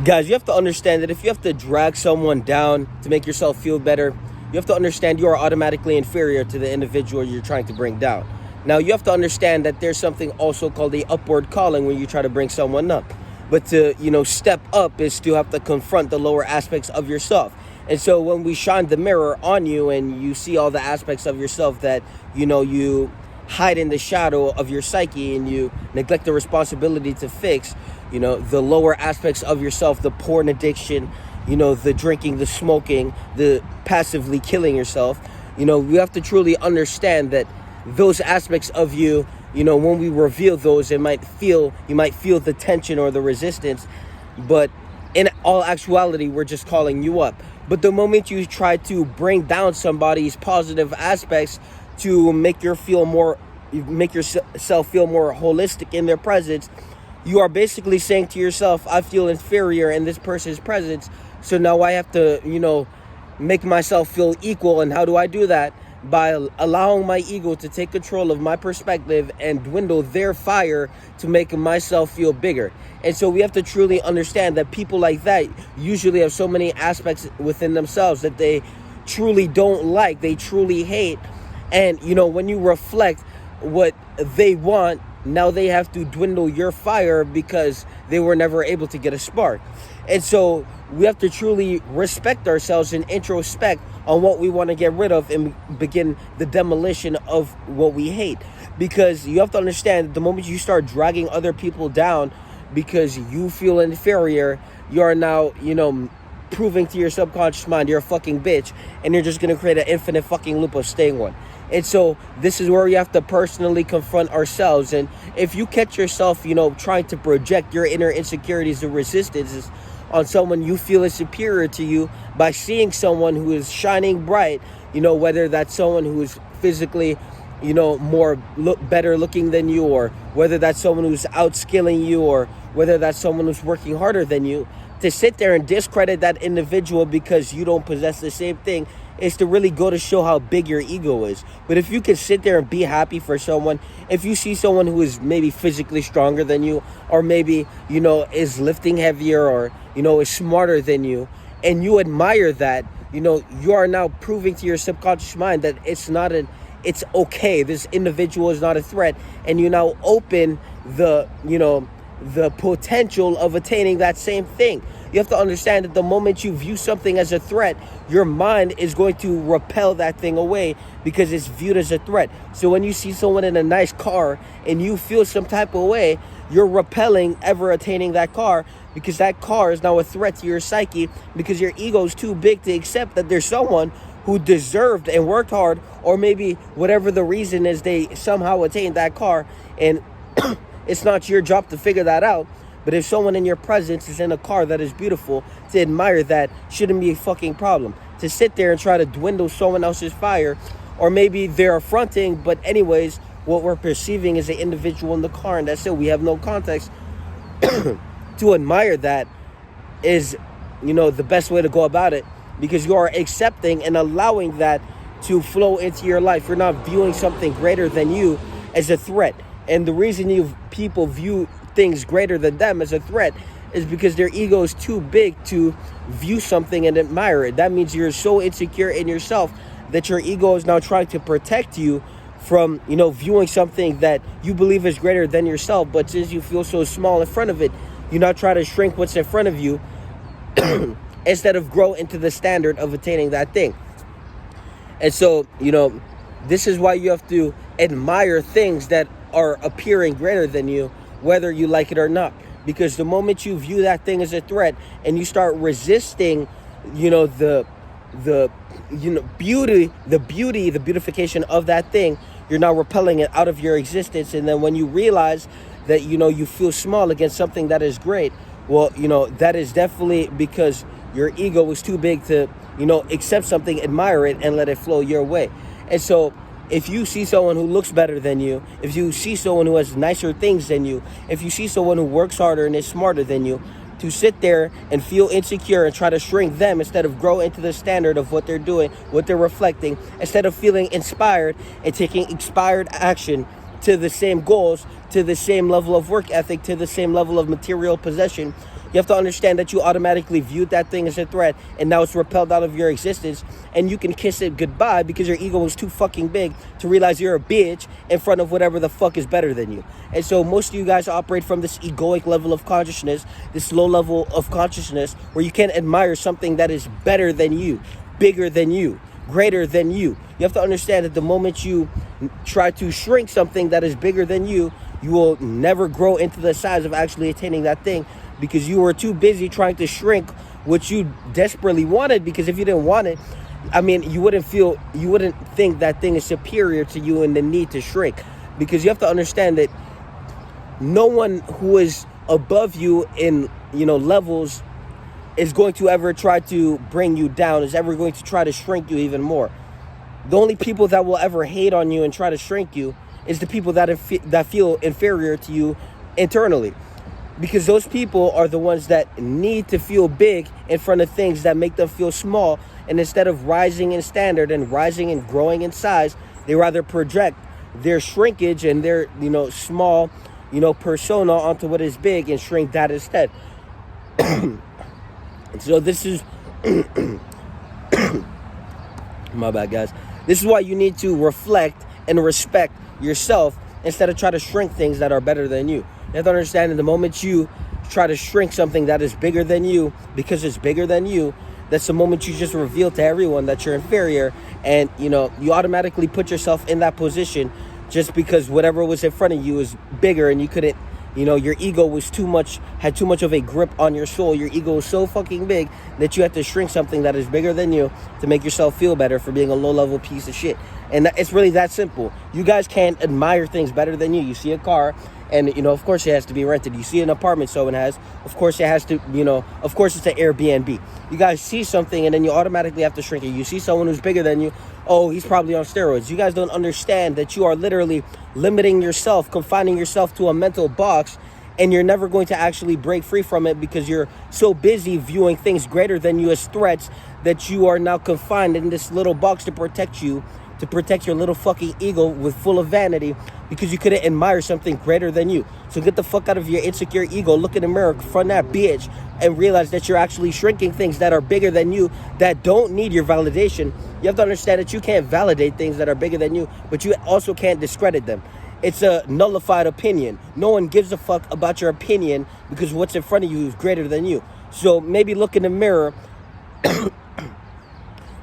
Guys, you have to understand that if you have to drag someone down to make yourself feel better, you have to understand you are automatically inferior to the individual you're trying to bring down. Now, you have to understand that there's something also called the upward calling when you try to bring someone up. But to, step up is to have to confront the lower aspects of yourself. And so when we shine the mirror on you and you see all the aspects of yourself that, you hide in the shadow of your psyche and you neglect the responsibility to fix, the lower aspects of yourself, the porn addiction, the drinking, the smoking, the passively killing yourself, we have to truly understand that those aspects of you, when we reveal those, you might feel the tension or the resistance, but in all actuality, we're just calling you up. But the moment you try to bring down somebody's positive aspects to make yourself feel more holistic in their presence, you are basically saying to yourself, I feel inferior in this person's presence, so now I have to, make myself feel equal. And how do I do that? By allowing my ego to take control of my perspective and dwindle their fire to make myself feel bigger. And so we have to truly understand that people like that usually have so many aspects within themselves that they truly don't like, they truly hate. And, when you reflect what they want, now they have to dwindle your fire because they were never able to get a spark. And so we have to truly respect ourselves and introspect on what we want to get rid of and begin the demolition of what we hate. Because you have to understand, the moment you start dragging other people down because you feel inferior, you are now, proving to your subconscious mind you're a fucking bitch, and you're just going to create an infinite fucking loop of staying one. And so this is where we have to personally confront ourselves. And if you catch yourself, trying to project your inner insecurities and resistances on someone you feel is superior to you by seeing someone who is shining bright, whether that's someone who is physically, better looking than you, or whether that's someone who's outskilling you, or whether that's someone who's working harder than you, to sit there and discredit that individual because you don't possess the same thing is to really go to show how big your ego is. But if you can sit there and be happy for someone, if you see someone who is maybe physically stronger than you, or maybe, is lifting heavier, or, is smarter than you, and you admire that, you are now proving to your subconscious mind that it's okay. This individual is not a threat. And you now open the potential of attaining that same thing. You have to understand that the moment you view something as a threat, your mind is going to repel that thing away because it's viewed as a threat. So when you see someone in a nice car and you feel some type of way, you're repelling ever attaining that car because that car is now a threat to your psyche, because your ego is too big to accept that there's someone who deserved and worked hard, or maybe whatever the reason is, they somehow attained that car, and it's not your job to figure that out. But if someone in your presence is in a car that is beautiful, to admire that shouldn't be a fucking problem. To sit there and try to dwindle someone else's fire, or maybe they're affronting, but anyways, what we're perceiving is an individual in the car, and that's it. We have no context. To admire that is, the best way to go about it, because you are accepting and allowing that to flow into your life. You're not viewing something greater than you as a threat. And the reason people view things greater than them as a threat is because their ego is too big to view something and admire it. That means you're so insecure in yourself that your ego is now trying to protect you from, viewing something that you believe is greater than yourself. But since you feel so small in front of it, you now try to shrink what's in front of you instead of grow into the standard of attaining that thing. And so, this is why you have to admire things that are appearing greater than you, whether you like it or not. Because the moment you view that thing as a threat and you start resisting, the beautification of that thing, you're now repelling it out of your existence. And then when you realize that, you feel small against something that is great, well, that is definitely because your ego was too big to, accept something, admire it, and let it flow your way. And so if you see someone who looks better than you, if you see someone who has nicer things than you, if you see someone who works harder and is smarter than you, to sit there and feel insecure and try to shrink them instead of grow into the standard of what they're doing, what they're reflecting, instead of feeling inspired and taking inspired action to the same goals, to the same level of work ethic, to the same level of material possession, You have to understand that you automatically viewed that thing as a threat, and now it's repelled out of your existence, and you can kiss it goodbye because your ego is too fucking big to realize you're a bitch in front of whatever the fuck is better than you. And so most of you guys operate from this egoic level of consciousness, this low level of consciousness, where you can't admire something that is better than you, bigger than you, greater than you. You have to understand that the moment you try to shrink something that is bigger than you will never grow into the size of actually attaining that thing, because you were too busy trying to shrink what you desperately wanted. Because if you didn't want it, I mean, you wouldn't think that thing is superior to you in the need to shrink. Because you have to understand that no one who is above you in, levels is going to ever try to bring you down, is ever going to try to shrink you even more. The only people that will ever hate on you and try to shrink you is the people that feel inferior to you internally. Because those people are the ones that need to feel big in front of things that make them feel small. And instead of rising in standard and rising and growing in size, they rather project their shrinkage and their, small, persona onto what is big and shrink that instead. So this is... My bad, guys. This is why you need to reflect and respect yourself instead of try to shrink things that are better than you. You have to understand, in the moment you try to shrink something that is bigger than you because it's bigger than you, that's the moment you just reveal to everyone that you're inferior, and you automatically put yourself in that position just because whatever was in front of you is bigger, and you couldn't, your ego was had too much of a grip on your soul. Your ego was so fucking big that you had to shrink something that is bigger than you to make yourself feel better for being a low-level piece of shit. And it's really that simple. You guys can't admire things better than you. You see a car, and, of course it has to be rented. You see an apartment someone has, of course it has to, of course it's an Airbnb. You guys see something, and then you automatically have to shrink it. You see someone who's bigger than you, oh, he's probably on steroids. You guys don't understand that you are literally limiting yourself, confining yourself to a mental box, and you're never going to actually break free from it because you're so busy viewing things greater than you as threats that you are now confined in this little box to protect you, to protect your little fucking ego with full of vanity, because you couldn't admire something greater than you. So get the fuck out of your insecure ego, look in the mirror, confront that bitch, and realize that you're actually shrinking things that are bigger than you, that don't need your validation. You have to understand that you can't validate things that are bigger than you, but you also can't discredit them. It's a nullified opinion. No one gives a fuck about your opinion because what's in front of you is greater than you. So maybe look in the mirror,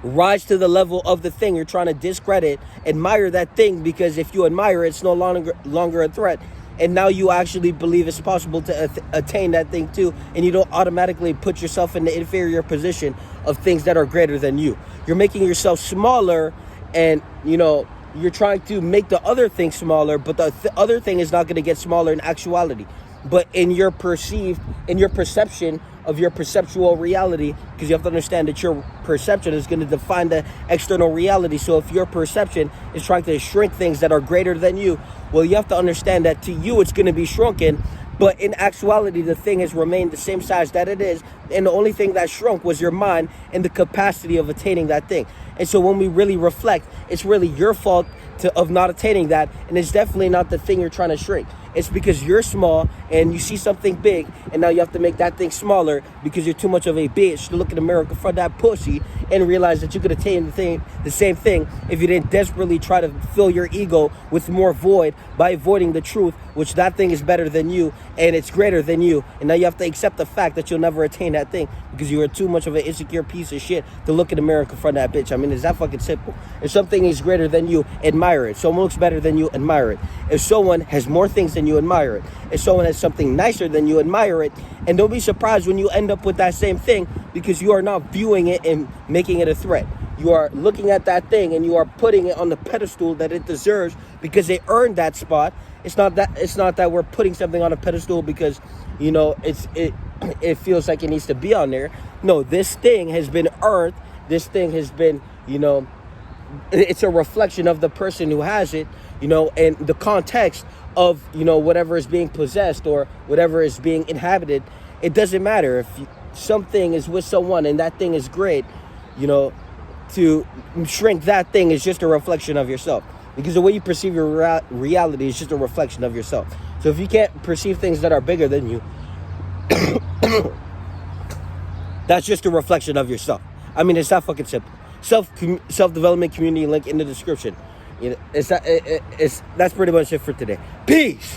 rise to the level of the thing you're trying to discredit, admire that thing, because if you admire it, it's no longer a threat, and now you actually believe it's possible to attain that thing too, and you don't automatically put yourself in the inferior position of things that are greater than you. You're making yourself smaller, and you're trying to make the other thing smaller, but the other thing is not going to get smaller in actuality, but in your perception of your perceptual reality, because you have to understand that your perception is going to define the external reality. So if your perception is trying to shrink things that are greater than you, well, you have to understand that to you it's going to be shrunken, but in actuality the thing has remained the same size that it is, and the only thing that shrunk was your mind and the capacity of attaining that thing. And so when we really reflect, it's really your fault of not attaining that, and it's definitely not the thing you're trying to shrink. It's because you're small and you see something big, and now you have to make that thing smaller because you're too much of a bitch to look in the mirror, confront that pussy, and realize that you could attain the same thing if you didn't desperately try to fill your ego with more void by avoiding the truth, which that thing is better than you and it's greater than you. And now you have to accept the fact that you'll never attain that thing because you are too much of an insecure piece of shit to look in the mirror and confront that bitch. I mean, it's that fucking simple. If something is greater than you, admire it. Someone looks better than you, admire it. If someone has more things than you, admire it. If someone has something nicer than you, admire it. And don't be surprised when you end up with that same thing, because you are not viewing it and making it a threat. You are looking at that thing and you are putting it on the pedestal that it deserves because it earned that spot. It's not that we're putting something on a pedestal because it feels like it needs to be on there. No, this thing has been earned. This thing has been, it's a reflection of the person who has it, and the context of, whatever is being possessed or whatever is being inhabited. It doesn't matter if something is with someone and that thing is great, to shrink that thing is just a reflection of yourself, because the way you perceive your reality is just a reflection of yourself. So if you can't perceive things that are bigger than you, That's just a reflection of yourself. I mean, it's that fucking simple. Self-development community link in the description. You know, that's pretty much it for today. Peace.